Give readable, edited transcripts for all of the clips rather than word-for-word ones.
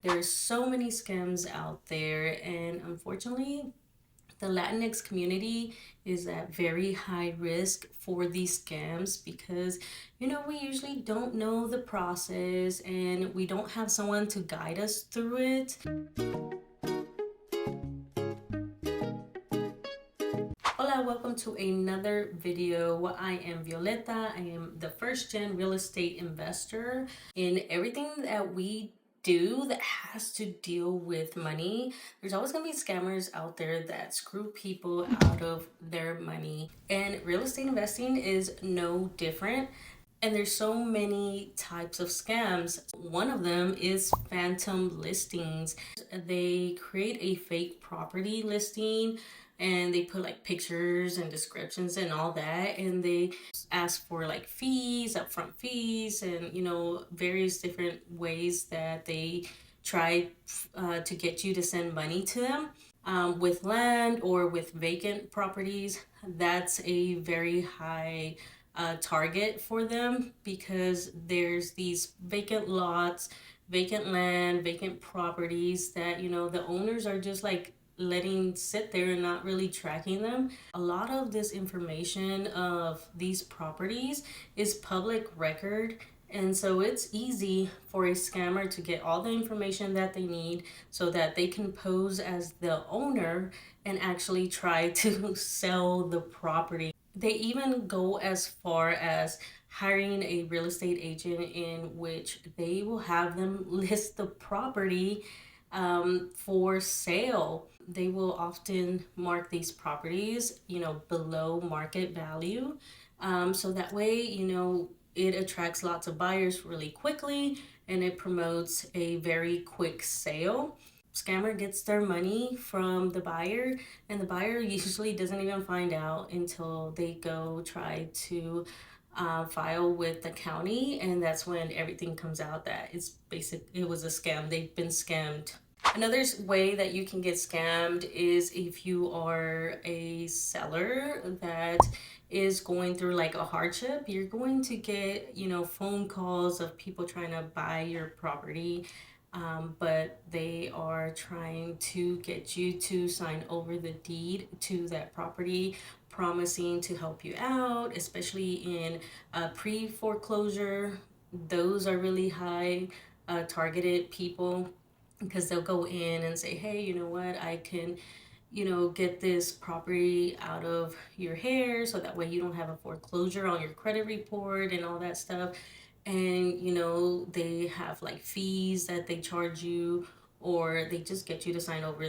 There's so many scams out there, and unfortunately, the Latinx community is at very high risk for these scams because, we usually don't know the process and we don't have someone to guide us through it. Hola, welcome to another video. I am Violeta. I am the first gen real estate investor. In everything that we do that has to deal with money, there's always going to be scammers out there that screw people out of their money. And real estate investing is no different. And there's so many types of scams. One of them is phantom listings. They create a fake property listing and they put like pictures and descriptions and all that, and they ask for like fees, upfront fees, and various different ways that they try to get you to send money to them. With land or with vacant properties, that's a very high target for them because there's these vacant lots, vacant land, vacant properties that the owners are just like letting sit there and not really tracking them. A lot of this information of these properties is public record, and so it's easy for a scammer to get all the information that they need so that they can pose as the owner and actually try to sell the property. They even go as far as hiring a real estate agent in which they will have them list the property for sale. They will often mark these properties, below market value. So that way, it attracts lots of buyers really quickly and it promotes a very quick sale. Scammer gets their money from the buyer, and the buyer usually doesn't even find out until they go try to file with the county, and that's when everything comes out that it was a scam. They've been scammed. Another way that you can get scammed is if you are a seller that is going through like a hardship. You're going to get, phone calls of people trying to buy your property, but they are trying to get you to sign over the deed to that property, promising to help you out, especially in pre-foreclosure. Those are really high targeted people because they'll go in and say, hey, you know what, I can get this property out of your hair so that way you don't have a foreclosure on your credit report and all that stuff. And they have like fees that they charge you, or they just get you to sign over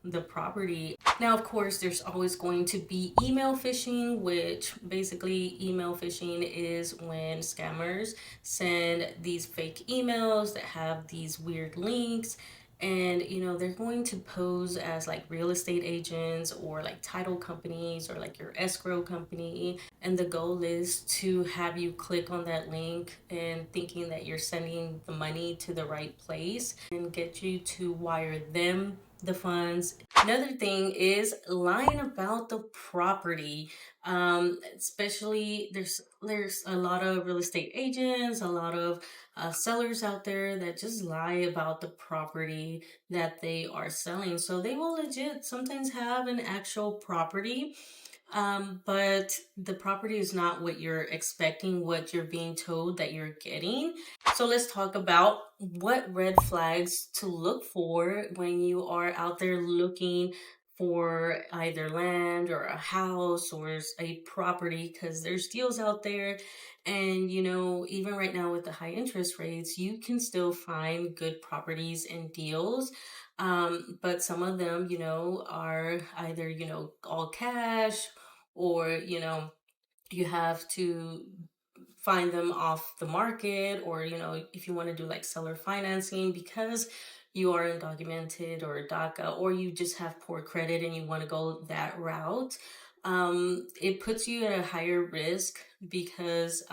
the property. Now, of course, there's always going to be email phishing, which basically email phishing is when scammers send these fake emails that have these weird links, and they're going to pose as like real estate agents or like title companies or like your escrow company, and the goal is to have you click on that link and thinking that you're sending the money to the right place and get you to wire them the funds. Another thing is lying about the property. Especially there's a lot of real estate agents, a lot of sellers out there that just lie about the property that they are selling. So they will legit sometimes have an actual property, but the property is not what you're expecting, what you're being told that you're getting. So let's talk about what red flags to look for when you are out there looking for either land or a house or a property, because there's deals out there. And even right now with the high interest rates, you can still find good properties and deals. But some of them, are either, all cash, or, you have to find them off the market, or, if you want to do like seller financing because you are undocumented or DACA, or you just have poor credit and you want to go that route. It puts you at a higher risk because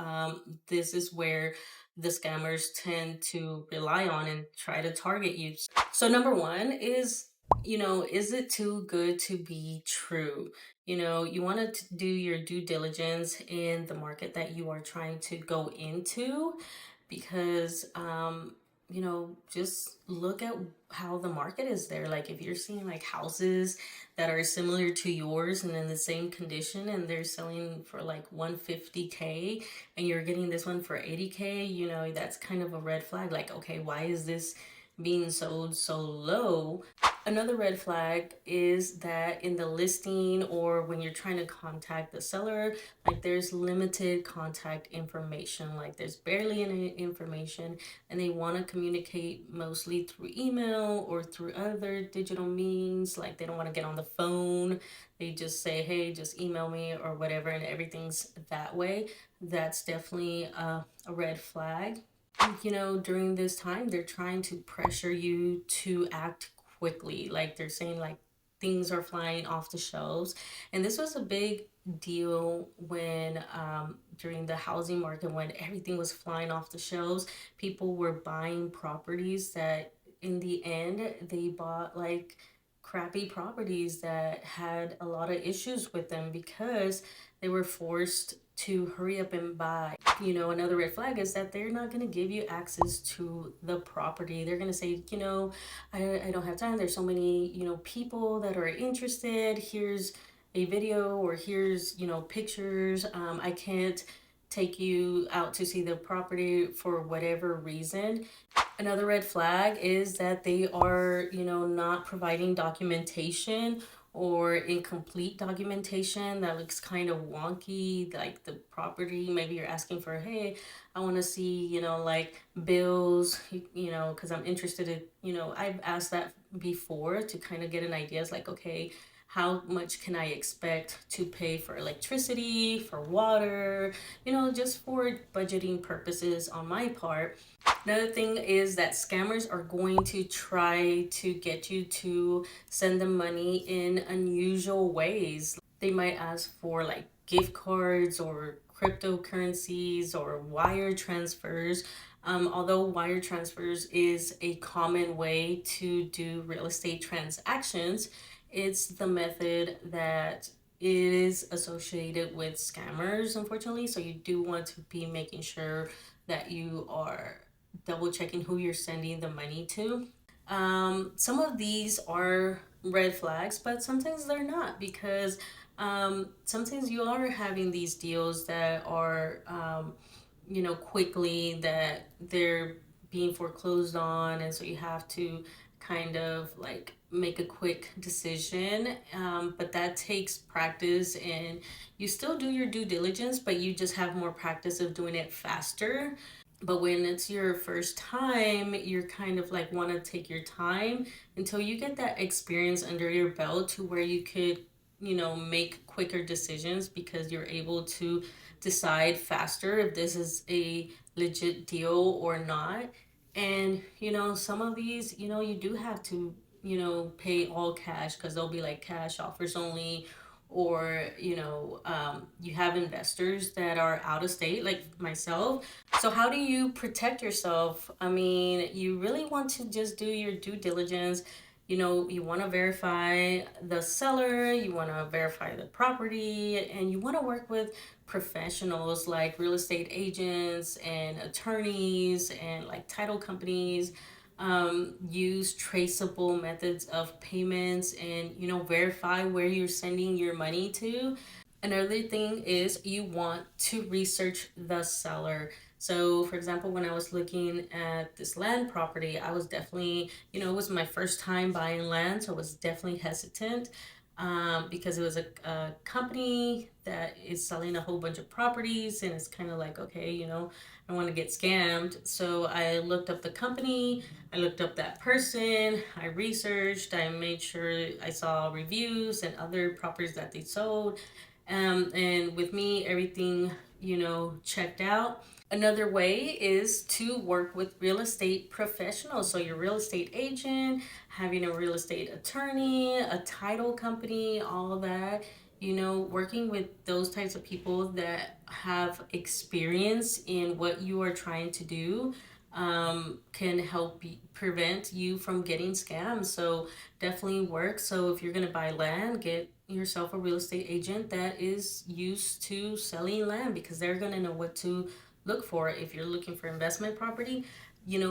this is where the scammers tend to rely on and try to target you. So number one is it too good to be true? You want to do your due diligence in the market that you are trying to go into, because just look at how the market is there. Like if you're seeing like houses that are similar to yours and in the same condition and they're selling for like 150K and you're getting this one for 80K, that's kind of a red flag. Like, okay, why is this being sold so low? Another red flag is that in the listing or when you're trying to contact the seller, like there's limited contact information, like there's barely any information, and they want to communicate mostly through email or through other digital means. Like they don't want to get on the phone. They just say, hey, just email me or whatever, and everything's that way. That's definitely a red flag. During this time, they're trying to pressure you to act quickly. Like they're saying, like, things are flying off the shelves. And this was a big deal when, during the housing market, when everything was flying off the shelves, people were buying properties that in the end, they bought like crappy properties that had a lot of issues with them because they were forced to hurry up and buy. Another red flag is that they're not going to give you access to the property. They're going to say, I don't have time. There's so many, people that are interested. Here's a video or here's, pictures. I can't take you out to see the property for whatever reason. Another red flag is that they are, not providing documentation or incomplete documentation that looks kind of wonky. Like the property, maybe you're asking for, hey, I want to see, like bills, because I'm interested in, I've asked that before to kind of get an idea. It's like, okay, how much can I expect to pay for electricity, for water, just for budgeting purposes on my part. Another thing is that scammers are going to try to get you to send them money in unusual ways. They might ask for like gift cards or cryptocurrencies or wire transfers. Although wire transfers is a common way to do real estate transactions, it's the method that is associated with scammers, unfortunately. So you do want to be making sure that you are double checking who you're sending the money to. Some of these are red flags, but sometimes they're not, because sometimes you are having these deals that are, quickly, that they're being foreclosed on, and so you have to kind of like make a quick decision. But that takes practice, and you still do your due diligence, but you just have more practice of doing it faster. But when it's your first time, you're kind of like want to take your time until you get that experience under your belt to where you could, make quicker decisions, because you're able to decide faster if this is a legit deal or not. And, some of these, you do have to, pay all cash, because they'll be like cash offers only, or you have investors that are out of state like myself. So how do you protect yourself? I mean, you really want to just do your due diligence. You want to verify the seller, you want to verify the property, and you want to work with professionals like real estate agents and attorneys and like title companies. Use traceable methods of payments, and verify where you're sending your money to. Another thing is you want to research the seller. So for example, when I was looking at this land property, I was definitely, it was my first time buying land, so I was definitely hesitant, because it was a company that is selling a whole bunch of properties, and it's kind of like, okay, I don't want to get scammed. So I looked up the company, I looked up that person, I researched, I made sure I saw reviews and other properties that they sold. And with me, everything, checked out. Another way is to work with real estate professionals. So your real estate agent, having a real estate attorney, a title company, all of that, working with those types of people that have experience in what you are trying to do, can help prevent you from getting scammed. So definitely work. So if you're going to buy land, get yourself a real estate agent that is used to selling land, because they're going to know what to look for. If you're looking for investment property,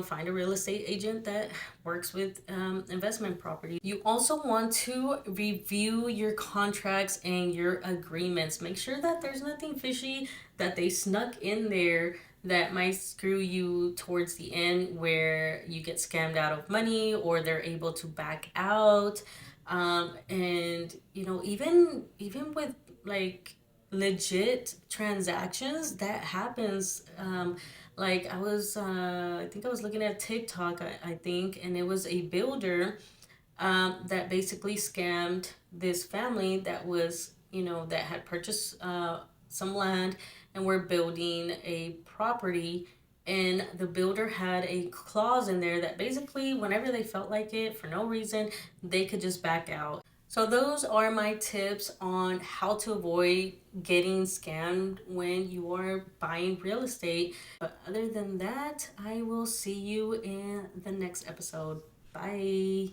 find a real estate agent that works with investment property. You also want to review your contracts and your agreements. Make sure that there's nothing fishy that they snuck in there that might screw you towards the end, where you get scammed out of money or they're able to back out. And even with like legit transactions, that happens. Like I think I was looking at TikTok, I think, and it was a builder that basically scammed this family that was, that had purchased some land and were building a property. And the builder had a clause in there that basically, whenever they felt like it, for no reason, they could just back out. So those are my tips on how to avoid getting scammed when you are buying real estate. But other than that, I will see you in the next episode. Bye.